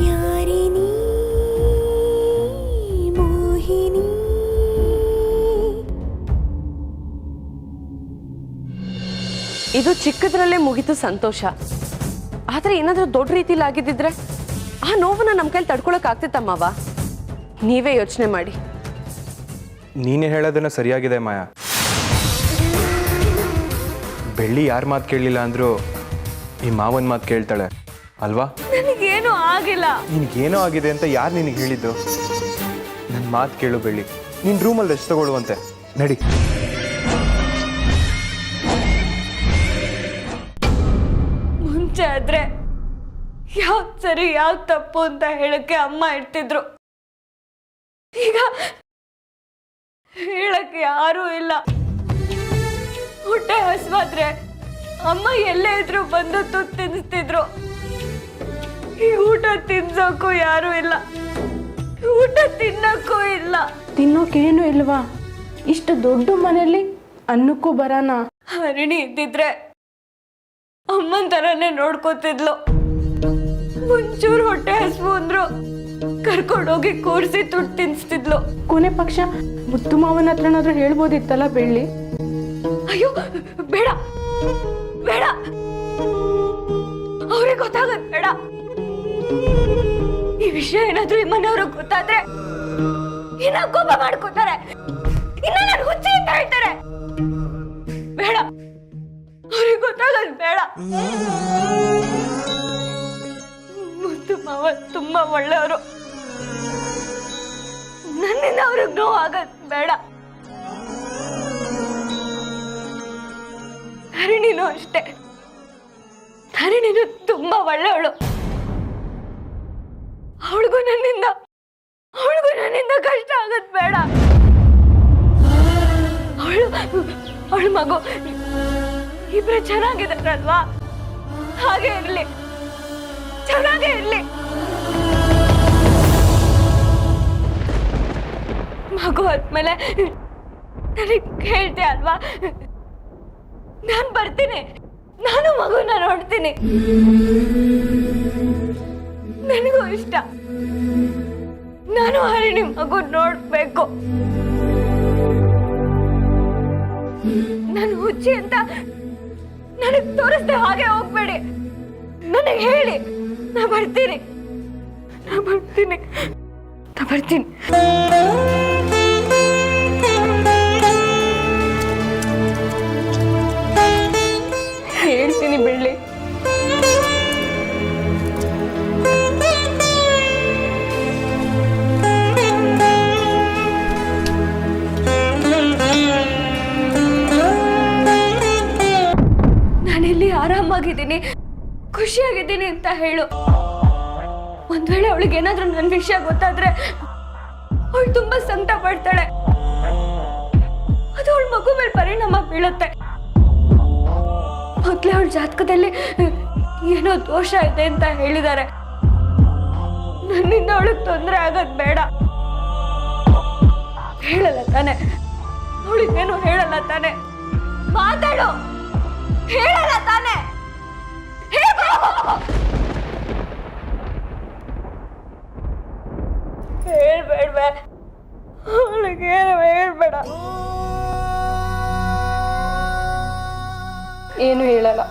ಯಾರಿನಿ ಮೋಹಿನಿ. ಇದು ಚಿಕ್ಕದ್ರಲ್ಲೇ ಮುಗಿತು ಸಂತೋಷ. ಆದ್ರೆ ಏನಾದ್ರೂ ದೊಡ್ಡ ರೀತಿಲಿ ಆಗಿದ್ದಿದ್ರೆ ಆ ನೋವನ್ನ ನಮ್ಮ ಕೈಲಿ ತಡ್ಕೊಳಕ್ ಆಗ್ತಿತ್ತಮ್ಮವ. ನೀವೇ ಯೋಚನೆ ಮಾಡಿ. ನೀನೇ ಹೇಳೋದನ್ನ ಸರಿಯಾಗಿದೆ ಮಾಯಾ. ಬೆಳ್ಳಿ ಯಾರ ಮಾತು ಕೇಳಲಿಲ್ಲ ಅಂದ್ರೂ ಈ ಮಾವನ್ ಮಾತು ಕೇಳ್ತಾಳೆ ಅಲ್ವಾ? ನನಗೇನು ಆಗಿಲ್ಲ. ನಿನಗೇನೋ ಆಗಿದೆ ಅಂತ ಯಾರು ನಿನಗೆ ಹೇಳಿದ್ದು? ನನ್ನ ಮಾತು ಕೇಳು ಬೆಳ್ಳಿ, ನೀನು ರೂಮಲ್ಲಿ ರೆಸ್ಟ್ ತಗೊಳ್ಳುವಂತೆ. ನಡಿ. ಮುಂಚೆ ಆದ್ರೆ ಯಾವ್ದು ಸರಿ ಯಾವ್ದು ತಪ್ಪು ಅಂತ ಹೇಳಕ್ಕೆ ಅಮ್ಮ ಇರ್ತಿದ್ರು. ಈಗ ಹೇಳಕ್ಕೆ ಯಾರೂ ಇಲ್ಲ. ಹೊಟ್ಟೆ ಹಸ್ವಾದ್ರೆ ಅಮ್ಮ ಎಲ್ಲೇ ಇದ್ರು ಬಂದು ತುತ್ತು ತಿನ್ನಿಸ್ತಿದ್ರು. ಈ ಊಟ ತಿನ್ಸೋಕ್ಕೂ ಯಾರೂ ಇಲ್ಲ, ಊಟ ತಿನ್ನಕ್ಕೂ ಇಲ್ಲ. ತಿನ್ನೋಕೇನು ಇಲ್ವಾ? ಇಷ್ಟು ದೊಡ್ಡ ಮನೆಯಲ್ಲಿ ಅನ್ನಕ್ಕೂ ಬರಾನ? ಹರಿಣಿ ಇದ್ದಿದ್ರೆ ಅಮ್ಮನ ತರನೇ ನೋಡ್ಕೋತಿದ್ಲು. ಒಂಚೂರು ಹೊಟ್ಟೆ ಹಸ್ವು ಅಂದ್ರು ಕರ್ಕೊಂಡೋಗಿ ಕೂರಿಸಿ ತುಟ್ಟು ತಿನ್ನಿಸ್ತಿದ್ಲು. ಕೊನೆ ಪಕ್ಷ ಮುತ್ತು ಮಾವನ ಹತ್ರನಾದ್ರೂ ಹೇಳ್ಬೋದಿತ್ತಲ್ಲ ಬೆಳ್ಳಿ. ಅಯ್ಯೋ ಬೇಡ ಬೇಡ, ಅವ್ರಿಗೆ ಗೊತ್ತಾಗದ್ ಬೇಡ. ಈ ವಿಷಯ ಏನಾದ್ರೂ ಈ ಮನೆಯವ್ರಿಗೆ ಗೊತ್ತಾದ್ರೆ ಇನ್ನ ಕೋಪ ಮಾಡ್ಕೋತಾರೆ, ಇನ್ನ ನಾನು ಹುಚ್ಚಿ ಅಂತ ಹೇಳ್ತಾರೆ. ಬೇಡ, ಅವ್ರಿಗೆ ಗೊತ್ತಾಗದ್ ಬೇಡ. ಮುದ್ದು ಮಾವ ತುಂಬಾ ಒಳ್ಳೆಯವರು. ನನ್ನಿಂದ ಅವ್ರಿಗೆ ನೋವು ಆಗದ್ ಬೇಡ. ಹರಿಣಿನೂ ಅಷ್ಟೇ. ಹರಿಣಿನೂ ತುಂಬಾ ಒಳ್ಳೆಯವಳು. ಅವಳಿಗೂ ನನ್ನಿಂದ ಕಷ್ಟ ಆಗದ್ ಬೇಡ. ಅವಳ ಮಗು ಇಬ್ರು ಚೆನ್ನಾಗಿದಾರಲ್ವಾ? ಹಾಗೆ ಇರ್ಲಿ, ಚೆನ್ನಾಗೇ ಇರ್ಲಿ. ಮಗು ಆದ್ಮೇಲೆ ನನಗೆ ಹೇಳ್ತೆ ಅಲ್ವಾ, ನಾನು ಬರ್ತೀನಿ, ನಾನು ಮಗುನ ನೋಡ್ತೀನಿ. ನನಗೂ ಇಷ್ಟ, ನಾನು ಹರಿಣಿ ಮಗು ನೋಡ್ಬೇಕು. ನಾನು ಹುಚ್ಚಿ ಅಂತ ನನಗ್ ತೋರಿಸ್ದೆ ಹಾಗೆ ಹೋಗ್ಬೇಡಿ. ನನಗೆ ಹೇಳಿ, ನಾ ಬರ್ತೀನಿ. ಹೇಳ್ತೀನಿ ಬೆಳ್ಳಿ. ನಾನಿಲ್ಲಿ ಆರಾಮಾಗಿದ್ದೀನಿ, ಖುಷಿಯಾಗಿದ್ದೀನಿ ಅಂತ ಹೇಳು. ಒಂದ್ ವೇಳೆ ಅವಳಿಗೆ ಏನಾದ್ರೂ ನನ್ನ ವಿಷಯ ಗೊತ್ತಾದ್ರೆ ಅವಳು ತುಂಬಾ ಸಂಕಟ ಪಡ್ತಾಳೆ. ಅದು ಅವಳ ಮಗು ಮೇಲೆ ಪರಿಣಾಮ ಬೀಳುತ್ತೆ. ಮೊದ್ಲೇ ಅವಳ ಜಾತಕದಲ್ಲಿ ಏನೋ ದೋಷ ಇದೆ ಅಂತ ಹೇಳಿದ್ದಾರೆ. ನನ್ನಿಂದ ಅವಳಿಗೆ ತೊಂದರೆ ಆಗೋದ್ ಬೇಡ. ಹೇಳಲ್ಲ ತಾನೆ, ಅವಳಿಗೇನು ಹೇಳಲ್ಲ ತಾನೆ? ಮಾತಾಡು, ಹೇಳಲ್ಲ ತಾನೆ? ಹೇಳ್ಬೇಡ್ವೆ, ಅವಳಿಗೇನು ಹೇಳ್ಬೇಡ. ಏನು ಹೇಳಲ್ಲ.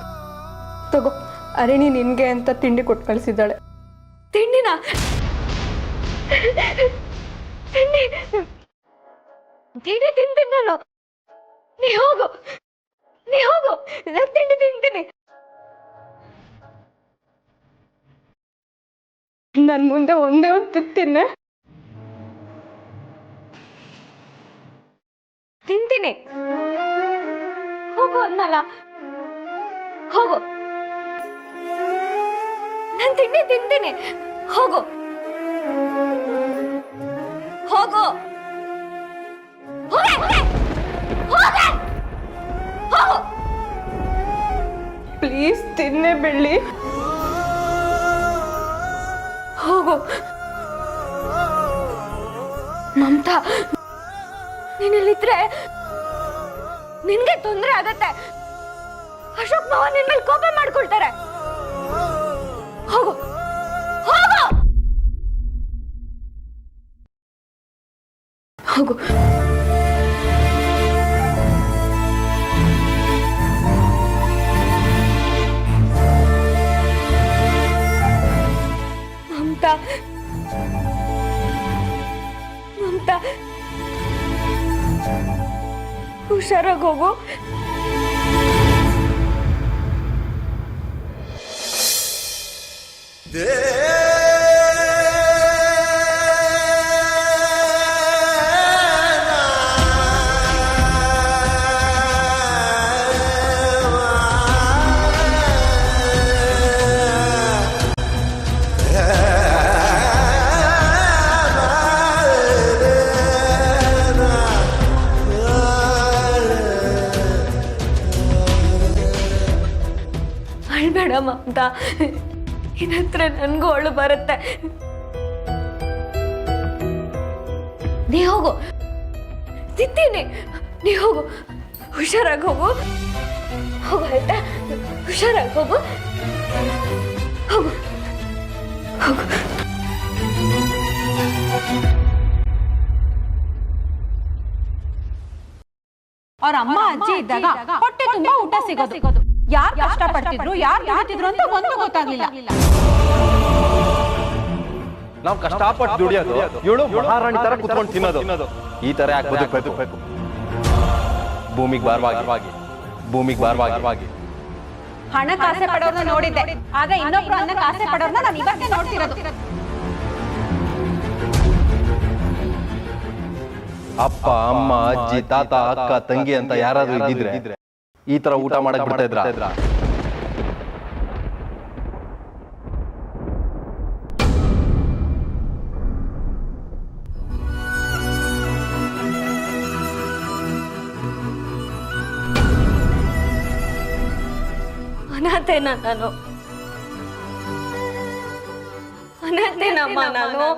ತಗೋ, ಅರಣಿ ನಿನ್ಗೆ ಅಂತ ತಿಂಡಿ ಕೊಟ್ಟು ಕಳಿಸಿದ್ದಾಳೆ. ತಿಂಡಿನ? ತಿಂಡಿ ತಿಂತೀನಿ ನಾನು. ನೀ ಹೋಗು, ನಾನು ತಿಂಡಿ ತಿಂತೀನಿ. ನನ್ ಮುಂದೆ ಒಂದೇ ಒಂದು ತಿಂತೀನಿ. ಹೋಗು ಅನ್ನಲ್ಲ, ಹೋಗು. ನಾನು ತಿಂಡಿ ತಿಂತೀನಿ. ಹೋಗು. ಪ್ಲೀಸ್ ತಿನ್ನೆ ಬೆಳ್ಳಿ. ಹೋಗು. ಮಮತಾ, ನೀನಿಲ್ಲಿದ್ರೆ ನಿನ್ಗೆ ತೊಂದರೆ ಆಗತ್ತೆ. ಅಶೋಕ್ ಮಾವ ನಿನ್ ಮೇಲೆ ಕೋಪ ಮಾಡ್ಕೊಳ್ತಾರೆ. ಹೋಗು. ಹೋಗು. ಮಮತಾ, ಮಮತಾ, ಹುಷಾರಾಗಿ ಹೋಗು. ಅಳ್ಬೇಡ ಮಮತಾ, ಇನ್ನತ್ರ ನನ್ಗೂ ಅಳು ಬರುತ್ತೆ. ನೀ ಹೋಗು, ತಿಂತೀನಿ, ನೀ ಹೋಗು, ಹುಷಾರಾಗಿ ಹೋಗು. ಹೋಗು ಆಯ್ತಾ, ಹುಷಾರಾಗಿ ಹೋಗು. ಹೋಗು ಹೋಗು. ಅವ್ರ ಅಮ್ಮ ಅಜ್ಜಿ ಇದ್ದಾಗ ಹೊಟ್ಟೆ ತುಂಬಾ ಊಟ ಸಿಗೋದು. ಯಾರು ಕಷ್ಟ ಪಡ್ತಿದ್ರು, ಯಾರು ದುಡಿತಿದ್ರು ಅಂತ ಒಂದು ಗೊತ್ತಾಗ್ಲಿಲ್ಲ. ನಾವು ಕಷ್ಟಪಟ್ಟು ದುಡಿಯೋದು, ಇವಳು ಮಹಾರಾಣಿ ತರ ಕುತ್ಕೊಂಡು ತಿನ್ನೋದು. ಈ ತರ ಯಾಕೆ ಬದುಕಬೇಕು? ಭೂಮಿಗೆ ಭಾರವಾಗಿ, ಭೂಮಿಗೆ ಭಾರವಾಗಿ. ಹಣಕ್ಕೆ ಆಸೆ ಪಡೋರ್ನ ನೋಡಿದ್ದೆ, ಆದ್ರೆ ಇನ್ನೊಬ್ರು ಅನ್ನಕ್ಕೆ ಆಸೆ ಪಡೋರ್ನ ನಾನು ಇವತ್ತೇ ನೋಡ್ತಿರೋದು. ಅಪ್ಪ, ಅಮ್ಮ, ಅಜ್ಜಿ, ತಾತ, ಅಕ್ಕ, ತಂಗಿ ಅಂತ ಯಾರಾದ್ರೂ ಇದ್ದಿದ್ರೆ ಈ ತರ ಊಟ ಮಾಡಕ್ ಬಿಡ್ತಾ ಇದ್ರ? ಅನಾಥೇನ ನಾನು, ಅನಾಥೇನಮ್ಮ ನಾನು.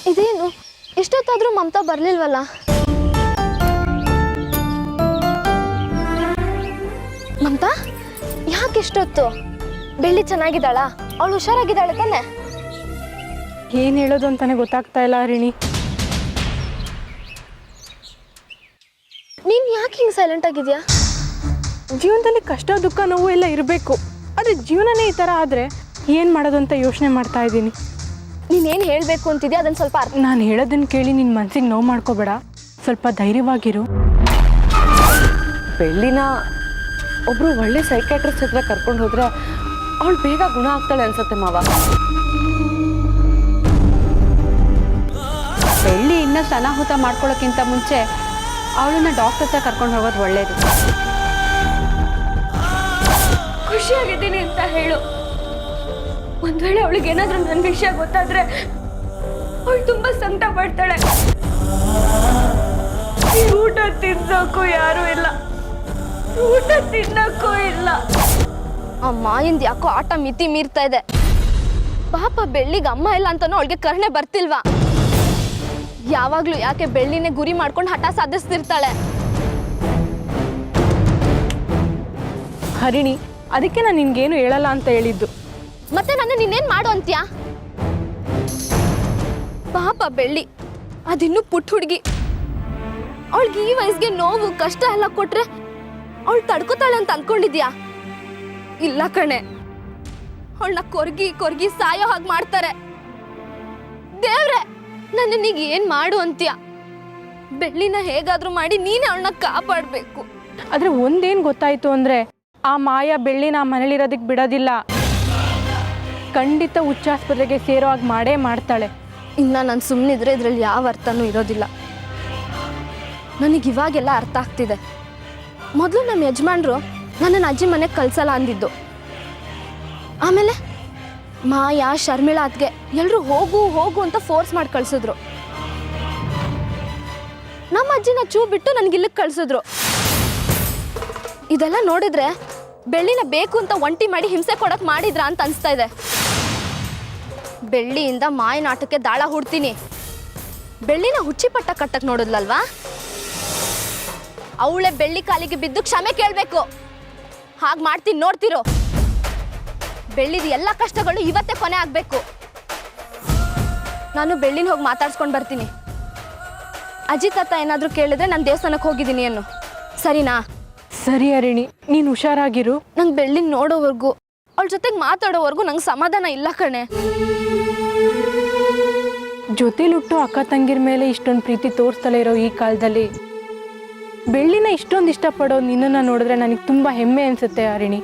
ಇದೇನು ಎಷ್ಟೊತ್ತಾದ್ರೂ ಮಮತಾ ಬರ್ಲಿಲ್ವಲ್ಲ? ಮಮತಾ, ಯಾಕೆ ಇಷ್ಟೊತ್ತು? ಬೆಳ್ಳಿ ಚೆನ್ನಾಗಿದ್ದಾಳ? ಅವಳು ಹುಷಾರಾಗಿದ್ದಾಳೆ ತಾನೆ? ಏನು ಹೇಳೋದು ಅಂತಾನೆ ಗೊತ್ತಾಗ್ತಾ ಇಲ್ಲ ರಿಣಿ. ನೀನ್ ಯಾಕೆ ಹಿಂಗೆ ಸೈಲೆಂಟ್ ಆಗಿದ್ಯಾ? ಜೀವನದಲ್ಲಿ ಕಷ್ಟ, ದುಃಖ, ನೋವು ಎಲ್ಲ ಇರಬೇಕು. ಆದರೆ ಜೀವನನೇ ಈ ಥರ ಆದರೆ ಏನು ಮಾಡೋದು ಅಂತ ಯೋಚನೆ ಮಾಡ್ತಾ ಇದ್ದೀನಿ. ನೀನೇನು ಹೇಳಬೇಕು ಅಂತಿದ್ಯಾ ಅದನ್ನು ಸ್ವಲ್ಪ ನಾನು ಹೇಳೋದನ್ನು ಕೇಳಿ ನಿನ್ನ ಮನಸ್ಸಿಗೆ ನೋವು ಮಾಡ್ಕೋಬೇಡ, ಸ್ವಲ್ಪ ಧೈರ್ಯವಾಗಿರು. ಬೆಳ್ಳಿನ ಒಬ್ರು ಒಳ್ಳೆ ಸೈಕ್ಯಾಟ್ರಿಸ್ಟ್ ಹತ್ರ ಕರ್ಕೊಂಡು ಹೋದ್ರೆ ಅವಳು ಬೇಗ ಗುಣ ಆಗ್ತಾಳೆ ಅನ್ಸುತ್ತೆ ಮಾವ. ಬೆಳ್ಳಿ ಇನ್ನಷ್ಟು ಅನಾಹುತ ಮಾಡ್ಕೊಳ್ಳೋಕ್ಕಿಂತ ಮುಂಚೆ ಅವಳನ್ನ ಡಾಕ್ಟರ್ ಹತ್ರ ಕರ್ಕೊಂಡು ಹೋಗೋದು ಒಳ್ಳೇದು. ಖುಷಿಯಾಗಿದ್ದೀನಿ ಅಂತ ಹೇಳು. ಒಂದ್ ವೇಳೆ ಅವಳಿಗೆ ಏನಾದ್ರೂ ನನ್ನ ವಿಷಯ ಗೊತ್ತಾದ್ರೆ ಅವಳು ತುಂಬಾ ಸಂಕಟ ಪಡ್ತಾಳೆ. ಊಟ ತಿನ್ನಕ್ಕೂ ಯಾರು ಇಲ್ಲ, ಊಟ ತಿನ್ನಕ್ಕೂ ಇಲ್ಲ. ಅಮ್ಮ ಇಂದ ಯಾಕೋ ಆಟ ಮಿತಿ ಮೀರ್ತಾ ಇದೆ. ಪಾಪ ಬೆಳ್ಳಿಗೆ ಅಮ್ಮ ಇಲ್ಲ ಅಂತಾನೂ ಅವಳಿಗೆ ಕರುಣೆ ಬರ್ತಿಲ್ವಾ? ಯಾವಾಗ್ಲೂ ಯಾಕೆ ಬೆಳ್ಳಿನೇ ಗುರಿ ಮಾಡ್ಕೊಂಡು ಹಠ ಸಾಧಿಸ್ತಿರ್ತಾಳೆ. ಹರಿಣಿ, ಅದಕ್ಕೆ ನಾನು ನಿನ್ಗೇನು ಹೇಳಲ್ಲ ಅಂತ ಹೇಳಿದ್ದು. ಮತ್ತೆ ನನ್ನ ನೀನೇನ್ ಮಾಡು ಅಂತ್ಯಾ? ಪಾಪ ಬೆಳ್ಳಿ ಅದಿನ್ನೂ ಪುಟ್ಟ ಹುಡುಗಿ. ಅವಳಿಗೆ ಈ ವಯಸ್ಸಿಗೆ ನೋವು ಕಷ್ಟ ಎಲ್ಲ ಕೊಟ್ರೆ ಅವಳು ತಡ್ಕೋತಾಳೆ ಅಂತ ಅನ್ಕೊಂಡಿದ್ಯಾ? ಇಲ್ಲ ಕಣೆ, ಅವಳನ್ನ ಕೊರ್ಗಿ ಕೊರ್ಗಿ ಸಾಯೋ ಹಾಗೆ ಮಾಡ್ತಾರೆ. ದೇವ್ರೆ, ನನ್ನೀಗ ಏನ್ ಮಾಡು ಅಂತ್ಯಾ? ಬೆಳ್ಳಿನ ಹೇಗಾದ್ರೂ ಮಾಡಿ ನೀನೇ ಅವಳನ್ನ ಕಾಪಾಡಬೇಕು. ಆದರೆ ಒಂದೇನು ಗೊತ್ತಾಯ್ತು ಅಂದರೆ, ಆ ಮಾಯಾ ಬೆಳ್ಳಿನ ಮನೇಲಿರೋದಕ್ಕೆ ಬಿಡೋದಿಲ್ಲ. ಖಂಡಿತ ಹುಚ್ಚಾಸ್ಪತ್ರೆಗೆ ಸೇರೋ ಹಾಗೆ ಮಾಡೇ ಮಾಡ್ತಾಳೆ. ಇನ್ನು ನಾನು ಸುಮ್ಮನಿದ್ರೆ ಇದರಲ್ಲಿ ಯಾವ ಅರ್ಥನೂ ಇರೋದಿಲ್ಲ. ನನಗೆ ಇವಾಗೆಲ್ಲ ಅರ್ಥ ಆಗ್ತಿದೆ. ಮೊದಲು ನಮ್ಮ ಯಜಮಾನ್ರು ನನ್ನನ್ನು ಅಜ್ಜಿ ಮನೆಗೆ ಕಳ್ಸಲ್ಲ ಅಂದಿದ್ದು. ಆಮೇಲೆ ಮಾಯಾ, ಶರ್ಮಿಳಾ ಅತ್ಗೆ ಎಲ್ಲರೂ ಹೋಗು ಹೋಗು ಅಂತ ಫೋರ್ಸ್ ಮಾಡಿ ಕಳ್ಸಿದ್ರು. ನಮ್ಮ ಅಜ್ಜಿನ ಚೂ ಬಿಟ್ಟು ನನಗೆ ಇಲ್ಲಿಗೆ ಕಳ್ಸಿದ್ರು. ಇದೆಲ್ಲ ನೋಡಿದ್ರೆ ಬೆಳ್ಳಿನ ಬೇಕು ಅಂತ ಒಂಟಿ ಮಾಡಿ ಹಿಂಸೆ ಕೊಡಕ್ ಮಾಡಿದ್ರ ಅಂತ ಅನ್ಸ್ತಾ ಇದೆ. ಬೆಳ್ಳಿಯಿಂದ ಮಾಯನಾಟಕ್ಕೆ ದಾಳ ಹೂಡ್ತೀನಿ. ಬೆಳ್ಳಿನ ಹುಚ್ಚಿಪಟ್ಟ ಕಟ್ಟಕ್ ನೋಡಿದ್ಲಲ್ವಾ, ಅವಳೆ ಬೆಳ್ಳಿ ಕಾಲಿಗೆ ಬಿದ್ದು ಕ್ಷಮೆ ಕೇಳಬೇಕು. ಹಾಗೆ ಮಾಡ್ತೀನಿ, ನೋಡ್ತಿರೋ. ಬೆಳ್ಳಿದ ಎಲ್ಲ ಕಷ್ಟಗಳು ಇವತ್ತೇ ಕೊನೆ ಆಗ್ಬೇಕು. ನಾನು ಬೆಳ್ಳಿನ ಹೋಗಿ ಮಾತಾಡ್ಸ್ಕೊಂಡು ಬರ್ತೀನಿ. ಅಜ್ಜಿ ತಾತ ಏನಾದರೂ ಕೇಳಿದ್ರೆ ನಾನು ದೇವಸ್ಥಾನಕ್ಕೆ ಹೋಗಿದ್ದೀನಿ ಅನ್ನು, ಸರಿನಾ? ಸರಿ ಹರಿಣಿ, ನೀನು ಹುಷಾರಾಗಿರು. ನಂಗೆ ಬೆಳ್ಳಿನ ನೋಡೋವರೆಗೂ, ಅವಳ ಜೊತೆಗೆ ಮಾತಾಡೋವರೆಗೂ ನಂಗೆ ಸಮಾಧಾನ ಇಲ್ಲ ಕಣೆ. ಜೊತೆಲುಟ್ಟು ಅಕ್ಕ ತಂಗಿರ ಮೇಲೆ ಇಷ್ಟೊಂದು ಪ್ರೀತಿ ತೋರಿಸ್ತಲೇ ಇರೋ ಈ ಕಾಲದಲ್ಲಿ ಬೆಳ್ಳಿನ ಇಷ್ಟೊಂದು ಇಷ್ಟಪಡೋ ನಿನ್ನನ್ನು ನೋಡಿದ್ರೆ ನನಗೆ ತುಂಬ ಹೆಮ್ಮೆ ಅನಿಸುತ್ತೆ ಹರಿಣಿ.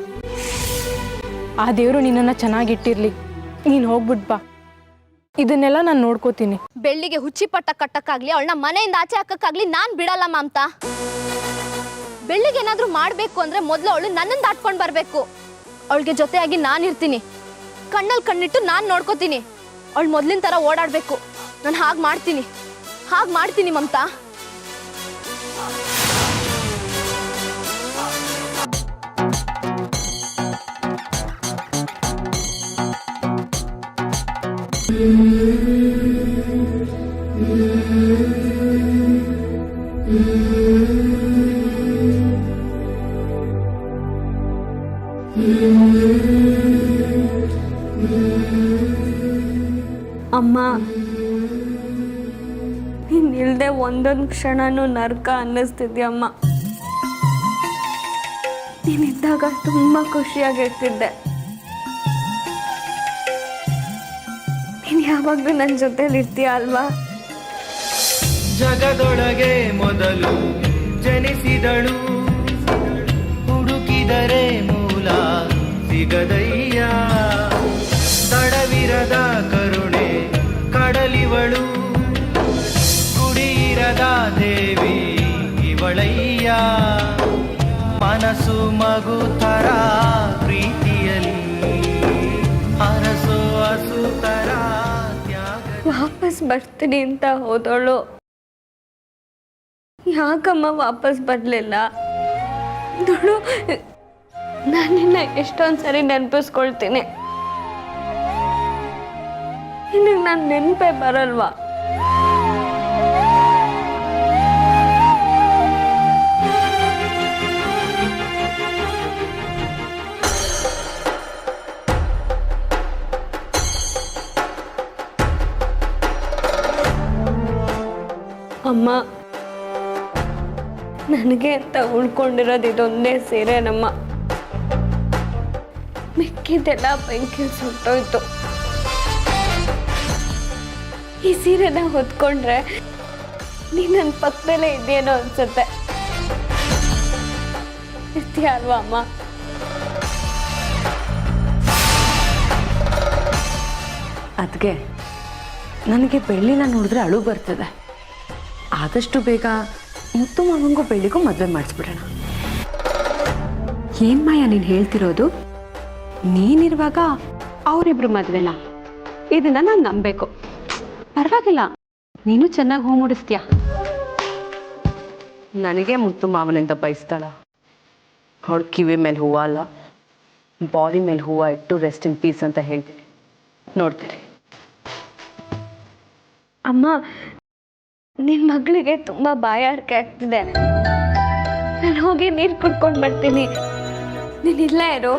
ಆ ದೇವರು ನಿನ್ನನ್ನು ಚೆನ್ನಾಗಿಟ್ಟಿರ್ಲಿ. ನೀನು ಹೋಗ್ಬಿಟ್ ಬಾ, ಇದನ್ನೆಲ್ಲ ನಾನು ನೋಡ್ಕೋತೀನಿ. ಬೆಳ್ಳಿಗೆ ಹುಚ್ಚಿಪಟ್ಟ ಕಟ್ಟಕ್ಕಾಗ್ಲಿ, ಅವಳನ್ನ ಮನೆಯಿಂದ ಆಚೆ ಹಾಕಕ್ಕಾಗ್ಲಿ ನಾನು ಬಿಡಲ್ಲ ಮಾಮ್ತಾ. ಬೆಳ್ಳಿಗೆ ಏನಾದರೂ ಮಾಡಬೇಕು ಅಂದರೆ ಮೊದಲು ಅವಳು ನನ್ನನ್ನು ದಾಟ್ಕೊಂಡು ಬರಬೇಕು. ಅವಳಿಗೆ ಜೊತೆಯಾಗಿ ನಾನಿರ್ತೀನಿ, ಕಣ್ಣಲ್ಲಿ ಕಣ್ಣಿಟ್ಟು ನಾನು ನೋಡ್ಕೋತೀನಿ. ಅವಳು ಮೊದಲಿನ ಥರ ಓಡಾಡಬೇಕು. ನಾನು ಹಾಗೆ ಮಾಡ್ತೀನಿ ಮಮತಾ. ಅಮ್ಮ, ನೀನಿಲ್ದೆ ಒಂದೊಂದು ಕ್ಷಣನೂ ನರ್ಕ ಅನ್ನಿಸ್ತಿದ್ಯಮ್ಮ. ನೀನಿದ್ದಾಗ ತುಂಬ ಖುಷಿಯಾಗಿರ್ತಿದ್ದೆ. ನೀನು ಯಾವಾಗಲೂ ನನ್ನ ಜೊತೆಲಿ ಇರ್ತೀಯ ಅಲ್ವಾ? ಜಗದೊಳಗೆ ಮೊದಲು ಜನಿಸಿದಳು, ಹುಡುಕಿದರೆ ಮೂಲ ಸಿಗದಯ್ಯ. ತಡವಿರದ ಕರುಣೆ ಕಡಲಿವಳು, ಗುಡಿಯಿರದ ದೇವಿ ಇವಳಯ್ಯ. ಮನಸ್ಸು ಮಗು ಥರ ಪ್ರೀತಿಯಲ್ಲಿ ಅರಸು ಹಸುತರ ತ್ಯಾಗ. ವಾಪಸ್ ಬರ್ತೀನಿ ಅಂತ ಹೋದವಳು ಯಾಕಮ್ಮ ವಾಪಸ್ ಬರಲಿಲ್ಲ? ನೋಡು, ನಾನು ನಿನ್ನ ಎಷ್ಟೊಂದು ಸರಿ ನೆನಪಿಸ್ಕೊಳ್ತೀನಿ. ನಿನಗೆ ನಾನು ನೆನಪೇ ಬರಲ್ವಾ? ಅಮ್ಮ, ನನಗೆ ಅಂತ ಉಳ್ಕೊಂಡಿರೋದು ಇದೊಂದೇ ಸೀರೆ ನಮ್ಮ. ಮಿಕ್ಕಿದೆಲ್ಲ ಬೆಂಕಿ ಸುಟ್ಟೋಯ್ತು. ಈ ಸೀರೆನ ಹೊತ್ಕೊಂಡ್ರೆ ನೀ ನನ್ನ ಪಕ್ಕದಲ್ಲೇ ಇದೆಯೇನೋ ಅನ್ಸುತ್ತೆ. ಇರ್ತೀಯ ಅಲ್ವಾ ಅಮ್ಮ? ಅದಕ್ಕೆ ನನಗೆ ಬೆಳ್ಳಿನ ನೋಡಿದ್ರೆ ಅಳು ಬರ್ತದೆ. ಆದಷ್ಟು ಬೇಗ ಮುತ್ತು ಮಾವಂಗೂ ಬೆಳ್ಳಿಗೂ ಮದುವೆ ಮಾಡಿಸ್ಬಿಡೋಣ. ಏನ್ ಮಾಯ ನೀನು ಹೇಳ್ತಿರೋದು? ನೀನಿರುವಾಗ ಅವರಿಬ್ರು ಮದ್ವೆನಾ? ಇದನ್ನ ನಾನು ನಂಬೇಕು. ಪರವಾಗಿಲ್ಲ, ನೀನು ಚೆನ್ನಾಗಿ ಹೂ ಮುಡಿಸ್ತೀಯ. ನನಗೆ ಮುತ್ತು ಮಾವನಿಂದ ಬಯಸ್ತಾಳ. ಅವಳು ಕಿವಿ ಮೇಲೆ ಹೂವು ಅಲ್ಲ, ಬಾಡಿ ಮೇಲೆ ಹೂವು ಇಟ್ಟು ರೆಸ್ಟ್ ಇನ್ ಪೀಸ್ ಅಂತ ಹೇಳ್ತೀನಿ. ನೋಡ್ತೀರಿ ಅಮ್ಮ, ನಿನ್ನ ಮಗಳಿಗೆ ತುಂಬ ಬಾಯಾರಿಕೆ ಆಗ್ತಿದೆ. ನಾನು ಹೋಗಿ ನೀರು ಕುಡ್ಕೊಂಡು ಬರ್ತೀನಿ. ನೀನು ಇಲ್ಲೇ ಇರು.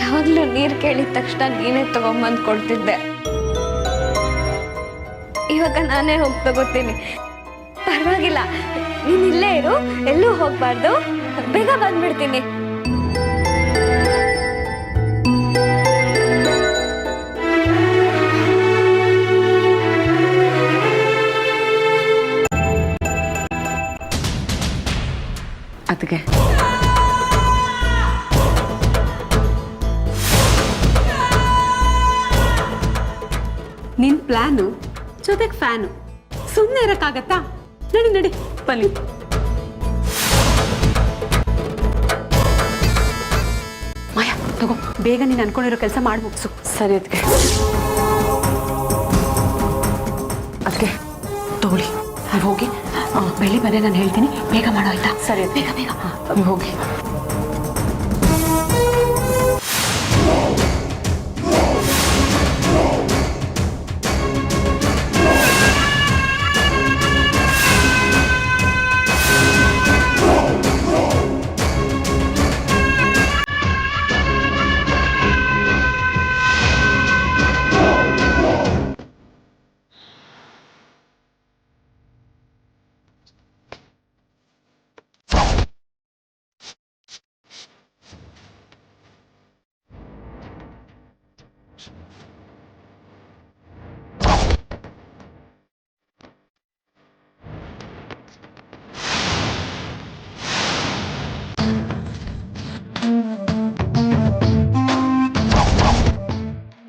ಯಾವಾಗಲೂ ನೀರು ಕೇಳಿದ ತಕ್ಷಣ ನೀನೇ ತಗೊಂಬಂದು ಕೊಡ್ತಿದ್ದೆ. ಇವಾಗ ನಾನೇ ಹೋಗಿ ತಗೋತೀನಿ. ಪರವಾಗಿಲ್ಲ, ನೀನು ಇಲ್ಲೇ ಇರು, ಎಲ್ಲೂ ಹೋಗ್ಬಾರ್ದು. ಬೇಗ ಬಂದ್ಬಿಡ್ತೀನಿ. ಅದಕ್ಕೆ ನಿನ್ ಪ್ಲಾನು ಜೊತೆಗೆ ಫ್ಯಾನು, ಸುಮ್ಮನೆ ಇರಕ್ಕಾಗತ್ತಾ? ನಡಿ ನಡಿ ಬನ್ನಿ. ಮಾಯಾ ತಗೋ, ಬೇಗ ನೀನು ಅನ್ಕೊಂಡಿರೋ ಕೆಲಸ ಮಾಡಿ ಮುಗಿಸು. ಸರಿ ಅದಕ್ಕೆ ತಗೊಳ್ಳಿ. ನೀವು ಹೋಗಿ ಬೆಳ್ಳಿ ಮನೆ ನಾನು ಹೇಳ್ತೀನಿ, ಬೇಗ ಮಾಡೋ ಆಯ್ತಾ? ಸರಿ. ಬೇಗ ಬೇಗ. ನೀವು ಹೋಗಿ.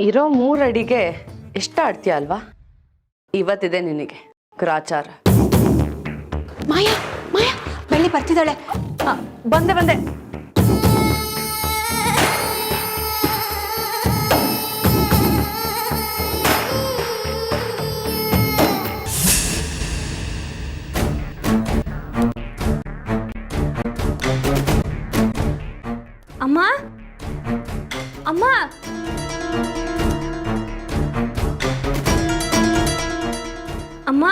ಇರೋ 3 ಅಡಿಗೆ ಎಷ್ಟು ಆಡ್ತೀಯ ಅಲ್ವಾ? ಇವತ್ತಿದೆ ನಿನಗೆ ಗ್ರಾಚಾರ. ಮಾಯಾ ಮಾಯಾ, ಬೆಳ್ಳಿ ಬರ್ತಿದ್ದಾಳೆ. ಬಂದೆ ಬಂದೆ. ಅಮ್ಮ ಅಮ್ಮ, ಅಮ್ಮ,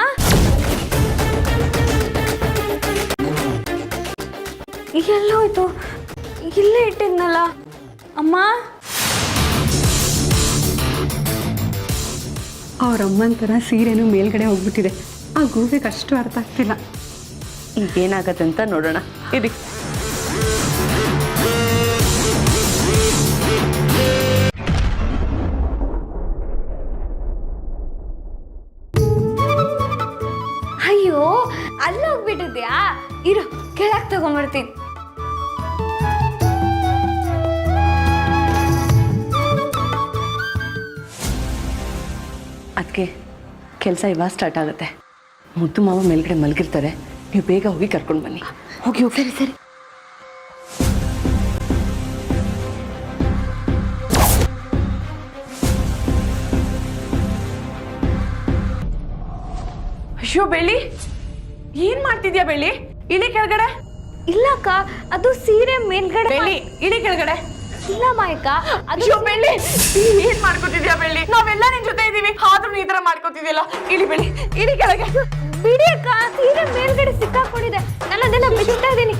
ಎಲ್ಲೋಯ್ತು? ಇಲ್ಲೇ ಇಟ್ಟಿದ್ನಲ್ಲ ಅಮ್ಮ. ಅವ್ರಮ್ಮನ ಥರ ಸೀರೆನೂ ಮೇಲ್ಗಡೆ ಹೋಗ್ಬಿಟ್ಟಿದೆ. ಆ ಗೂಬೆಗೆ ಅಷ್ಟು ಅರ್ಥ ಆಗ್ತಿಲ್ಲ. ಈಗೇನಾಗತ್ತೆ ಅಂತ ನೋಡೋಣ ಇರಿ. ಅಯ್ಯೋ, ಅಲ್ಲೋಗ್ಬಿಟ್ಟಿದ್ಯಾ? ಇರು, ಕೆಳಗೆ ತಗೊಂಬರ್ತೀನಿ. ಅದಕ್ಕೆ ಕೆಲಸ ಇವಾಗ ಸ್ಟಾರ್ಟ್ ಆಗುತ್ತೆ. ಮುದ್ದು ಮಾವ ಮೇಲ್ಗಡೆ ಮಲಗಿರ್ತಾರೆ, ನೀವು ಬೇಗ ಹೋಗಿ ಕರ್ಕೊಂಡು ಬನ್ನಿ. ಹೋಗಿ ಹೋಗಿ. ಸರಿ ಸರಿ. ಅಯ್ಯೋ ಬೆಳ್ಳಿ, ಏನ್ ಮಾಡ್ತಿದ್ಯಾ ಬೆಳ್ಳಿ? ಇಳಿ ಕೆಳಗಡೆ. ಇಲ್ಲಕ್ಕ, ಅದು ಸೀರೆ ಮೇಲ್ಗಡೆ. ಬೆಳ್ಳಿ ಇಳಿ ಕೆಳಗಡೆ. ಇಲ್ಲ ಮಾಯಕ್ಕ, ಅದು ಅಯ್ಯೋ ಬೆಳ್ಳಿ, ಏನ್ ಮಾಡ್ಕೋತಿದ್ಯಾ ಬೆಳ್ಳಿ? ನಾವೆಲ್ಲ ನಿನ್ ಜೊತೆ ಇದೀವಿ, ಆದ್ರೂ ನೀ ಈ ತರ ಮಾಡ್ಕೋತಿದ್ಯಲ್ಲ. ಇಳಿ ಬೆಳ್ಳಿ, ಇಳಿ ಕೆಳಗೆ. ಬಿಡಿ ಅಕ್ಕ, ಸೀರೆ ಮೇಲ್ಗಡೆ ಸಿಕ್ಕಾಕೊಂಡಿದೆ. ನಾನು ಅದನ್ನ ಬಿಡ್ತಾ ಇದ್ದೀನಿ.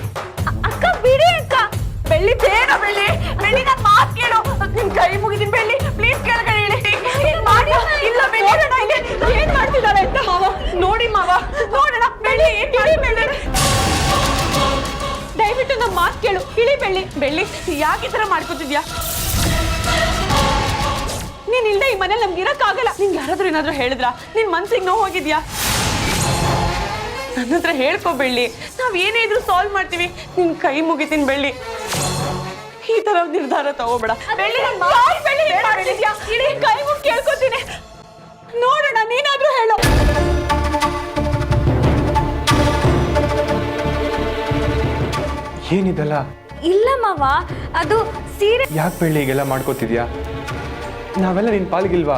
ಅಕ್ಕ ಬಿಡಿ ಅಕ್ಕ. ಬೆಳ್ಳಿ ಬೇಡ ಬೆಳ್ಳಿ, ಬೆಳ್ಳಿ ನನ್ನ ಮಾತು ಕೇಳು. ನಿನ್ ಕೈ ಮುಗಿದೀನಿ ಬೆಳ್ಳಿ, ಪ್ಲೀಸ್ ಕೆಳಗಡೆ ಇಳಿ. ಏನ್ ಮಾಡಿ? ಇಲ್ಲ ಬೆಳ್ಳಿ, ಏನ್ ಮಾಡ್ತಿದ್ದಾಳೆ ಅಂತ ಮಾವ ನೋಡಿ. ಮಾವ ನೋಡೋಣ. ಬೆಳ್ಳಿ ಇಳಿ ಬೆಳ್ಳಿ, ದಯವಿಟ್ಟು ನಮ್ಮ ಮಾತು ಕೇಳು. ಇಳಿ ಬೆಳ್ಳಿ. ಬೆಳ್ಳಿ ಯಾಕೆ ಈ ತರ ಮಾಡ್ಕೋತಿದ್ಯಾ? ನೀನ್ ಇಲ್ದೆ ಈ ಮನೇಲಿ ನಮ್ಗೆ ಇರಕ್ಕಾಗಲ್ಲ. ನಿಂಗೆ ಯಾರಾದ್ರೂ ಏನಾದ್ರೂ ಹೇಳಿದ್ರ? ನಿನ್ ಮನ್ಸಿಗೆ ನೋವು ಹೋಗಿದ್ಯಾ? ನನ್ನ ಹತ್ರ ಹೇಳ್ಕೊ ಬೆಳ್ಳಿ, ನಾವ್ ಏನೇ ಇದ್ರು ಸಾಲ್ವ್ ಮಾಡ್ತೀವಿ. ನಿನ್ ಕೈ ಮುಗಿತೀನಿ ಬೆಳ್ಳಿ, ಈ ತರ ನಿರ್ಧಾರ ತಗೋಬೇಡ ಬೆಳ್ಳಿ. ಬೆಳ್ಳಿ ಏನ್ ಮಾಡ್ತಿದ್ಯಾ? ಇಡೀ ಕೈ ಮುಗಿ ಕೇಳ್ಕೊತೀನಿ. ನೋಡೋಣ, ನೀನಾದ್ರೂ ಹೇಳು. ಏನಿದೆಲ್ಲ? ಇಲ್ಲ ಮಾವ, ಅದು ಸೀರೆ. ಯಾಕೆ ಬೆಳ್ಳಿ ಈಗೆಲ್ಲ ಮಾಡ್ಕೋತಿದ್ಯಾ? ನಾವೆಲ್ಲ ನಿನ್ ಪಾಲ್ಗಿಲ್ವಾ?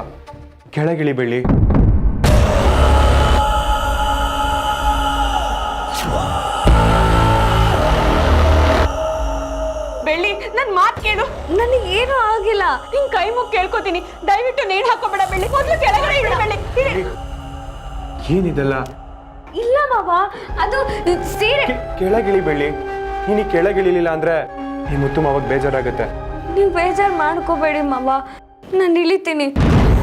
ಕೆಳಗಿಳಿ ಬೆಳ್ಳಿ. ಬೆಳ್ಳಿ ನನ್ ಮಾತ್ ಕೇಳು. ನನಗೆ ಏನೂ ಆಗಿಲ್ಲ. ನಿನ್ ಕೈ ಮುಗಿ ಕೇಳ್ಕೊತೀನಿ, ದಯವಿಟ್ಟು ನೇಣು ಹಾಕೋಬೇಡ ಬೆಳ್ಳಿ. ಮೊದ್ಲು ಕೆಳಗಡೆ ಇಡು ಬೆಳ್ಳಿ. ಏನಿದೆಲ್ಲ? ಇಲ್ಲ ಮಾವ, ಅದು ಸೀರೆ. ಕೆಳಗಿಳಿ ಬೆಳ್ಳಿ. ನೀನು ಕೆಳಗಿಳಿಲಿಲ್ಲ ಅಂದ್ರೆ ಈ ಮುತ್ತು ಮಾವಾಗ ಬೇಜಾರಾಗತ್ತೆ. ನೀವು ಬೇಜಾರು ಮಾಡ್ಕೋಬೇಡಿ ಮಾವ, ನಾನು ಇಳಿತೀನಿ.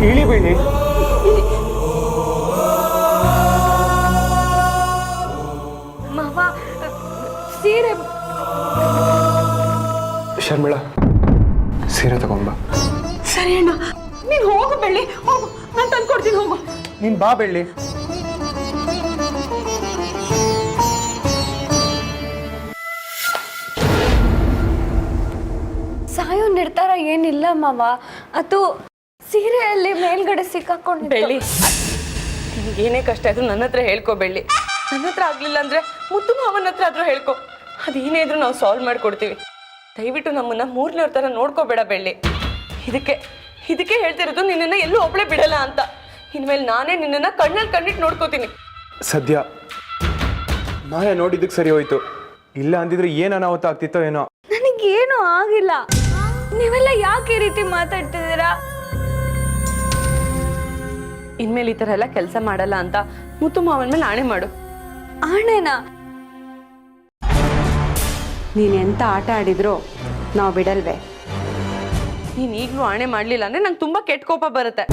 ಇಳಿ ಬೆಳ್ಳಿ. ಮಾವ, ಸೀರೆ. ಶರ್ಮಿಳಾ, ಸೀರೆ ತಗೊಂಬ. ಸರಿ ಅಣ್ಣ, ನೀನ್ ಹೋಗು ಬೆಳ್ಳಿ, ಹೋಗು. ನಾನು ತಂದ್ಕೊಡ್ತೀನಿ, ಹೋಗು. ನೀನ್ ಬಾ ಬೆಳ್ಳಿ. ಸಾಯೋ ನಿರ್ಧಾರ ಏನಿಲ್ಲ ಮಾವ, ಅದು ಸೀರೆಯಲ್ಲಿ ಮೇಲ್ಗಡೆ ಸಿಕ್ಕಾಕೊಂಡು. ಬೆಳ್ಳಿ, ನಿನಗೇನೇ ಕಷ್ಟ ಆಯ್ತು ನನ್ನ ಹತ್ರ ಹೇಳ್ಕೊ ಬೆಳ್ಳಿ. ನನ್ನ ಹತ್ರ ಆಗ್ಲಿಲ್ಲ ಅಂದ್ರೆ ಮುದ್ದು ಮಾವನ ಹತ್ರ ಆದ್ರೂ ಹೇಳ್ಕೊ. ಅದೇನೇ ಇದ್ರು ನಾವು ಸಾಲ್ವ್ ಮಾಡ್ಕೊಡ್ತೀವಿ. ದಯವಿಟ್ಟು ನಮ್ಮನ್ನ ಮೂರ್ನವ್ರ ತರ ನೋಡ್ಕೋಬೇಡ ಬೆಳ್ಳಿ. ಇದಕ್ಕೆ ಹೇಳ್ತಿರೋದು, ನಿನ್ನನ್ನ ಎಲ್ಲೂ ಒಬ್ಳೆ ಬಿಡಲ್ಲ ಅಂತ. ಇನ್ಮೇಲೆ ನಾನೇ ನಿನ್ನನ್ನ ಕಣ್ಣಲ್ಲಿ ಕಣ್ಣಿಟ್ಟು ನೋಡ್ಕೋತೀನಿ. ಸದ್ಯ ಮಾಯ ನೋಡಿದ್ದಕ್ಕೆ ಸರಿ ಹೋಯ್ತು, ಇಲ್ಲ ಅಂದಿದ್ರೆ ಏನು ಅನಾಹುತ ಆಗ್ತಿತ್ತೋ ಏನೋ. ನನಗೇನು ಆಗಿಲ್ಲ. ನೀವೆಲ್ಲ ಯಾಕೆ ಈ ರೀತಿ ಮಾತಾಡ್ತಿದ್ದೀರಾ? ಇನ್ಮೇಲೆ ಈ ಥರ ಎಲ್ಲ ಕೆಲಸ ಮಾಡಲ್ಲ ಅಂತ ಮುತ್ತು ಮಾವನ ಮೇಲೆ ಆಣೆ ಮಾಡು. ಆಣೆನಾ? ನೀನು ಎಂತ ಆಟ ಆಡಿದ್ರೋ ನಾವು ಬಿಡಲ್ವೇ. ನೀನು ಈಗಲೂ ಆಣೆ ಮಾಡಲಿಲ್ಲ ಅಂದರೆ ನಂಗೆ ತುಂಬ ಕೆಟ್ಟ ಕೋಪ ಬರುತ್ತೆ.